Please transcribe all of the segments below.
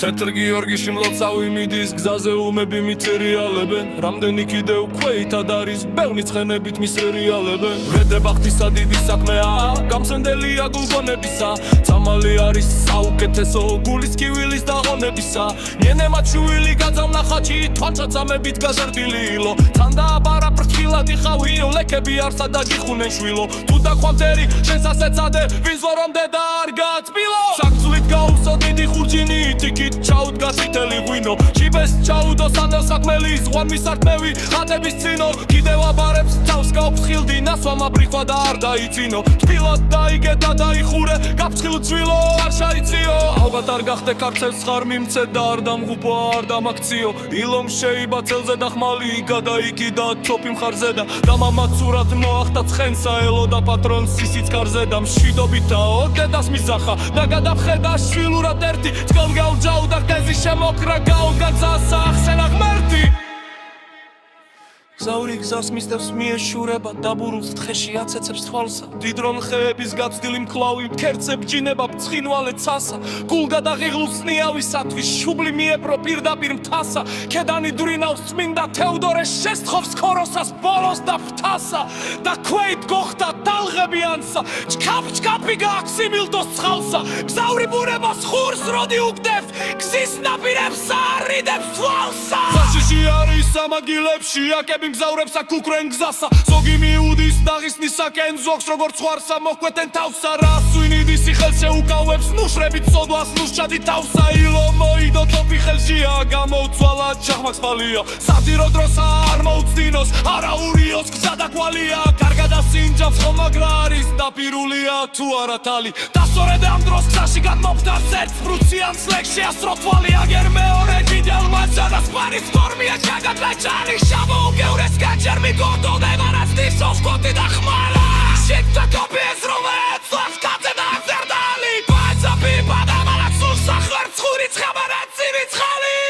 თეთრ გიორგიში მლოცავი მიდის გზაზე უმები მიცერიალებენ რამდენი კიდევ ქვეითად არის ბევრი ცხენებით მისერიალებენ ვედებახტისა დიდი საქმეა გამსენდელია გულგონებისა წამალი არის საუკეთესო გულის კივილის დაღონებისა ნენემაჩუილი გაძამნახაჩი თვალჩაცამებით გაზარდილი ილო თანდააბარა ფრთხილად იხავიო ლექები არსა და გიხუნენ შვილო თუ დაქვამტერი შენს ასეცადე ვინც ვორომდე და არ გაწბილო საგზვლით გაუსო დიდი ხურჯინი ტიკით ჩაუდგა წითელი ღვინო ჩიბეს ჩაუდო სანდელ საქმელი ზღვარ მისარტმევი ხატების წინო კიდევ აბარებს თავს გაუფრთხილდი ნასვამა ბრიხვა და არ დაიწინო თბილად დაიგე და დაიხურე გაფრთხილ ძვილო არ შაიციო ალბათ არ გახდე ქარცევს ხარ მიმცე და არ დამღუპო არ დამაქციო ილომ შეიბა წელზე და ხმალი გადაიკიდა თოფი მხარზე და დამამაც სურად მოახდა ცხენსა ელო და პატრონს სისიც კარზე და მშვიდობითაო დედას მისახა და გადაფხედა შვილურად ერთი წყალ გაუჯაუდა ხდეზი შემოკრა გაუგაძასა ახსენა ღმერთი გზავრი გზას მისდევს მიეშურება დაბურულს თხეში აცეცებს თვალსა დიდრონ ხეების გაცდილი მკლავი მკერდზე ბჯინება ბრწყინვალე ცასა გულგადაღიღლულს ნიავისათვის შუბლი მიეპრო პირდაპირ მთასა ქედანი დრინავს წმინდა თეოდორეს შესთხოვს ქოროსას ბოლოს და ფრთასა და ქვეით გოხდა დალღებიანსა ჩქაპ-ჩქაპი გააქსიმილდოს ცხალსა გზავრი ბუნებას ხურს როდი უგდებს გზის ნაპირებს არიდებს თვალსა ხაშიში არის სამაგილებში აკები მგზავრებსა კუქრენ გზასა ზოგი მიუდის დაღისნისაკენ ზოგს როგორც ხვარსა მოჰკვეთენ თავსა რას ვინიდის იხელს შეუკავებს ნუშრებით სოდვას ნუშჩადი თავსა ილო მოიდო თოფი ხელშია გამოუცვალა ჩახმაკს ფალია სადირო დროსა არ მოუწდინოს არაურიოს გზა და კვალია კარგად ასინჯავს ხომ მაგრა არის დაპირულია თუ არა თალი დასწორედ ამ დროს გზაში გადმოფთავს ერთ პრუციანს ლექსი ასროთვალი აგერ მეორე კიდევ მაცა და სპარის ფორმია ჩაგადლაჭანი შამოუგე Ures cancer mi goto de manastir soskoti da khmala Shit kopies rovet slavkate da zerdali Paisa pipa da manaksus sakhar tskhurit khabarat sivit khali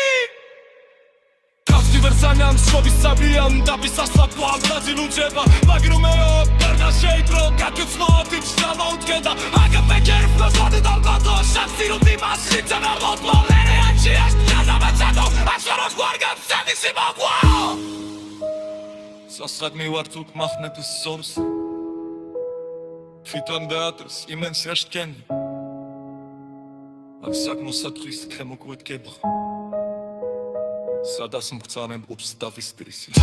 Kafti versanyan shobis sabian da bisasla kwalta zinunjeba Magrumeo perda sheitro kakyutsnoti chama utkeda Aga beker flosodi da goto Shaksiruti masritza na motlo Lere achias chazamachato Ashvaros guargam sadisi magwao სასრად მივარწუთ მახნეთის ზომს თვითონ დაატრს იმენს რაშკენი აქ საკმოსათვის ხემოკვეთკება სადაც მბრძანებობს დავისტრისი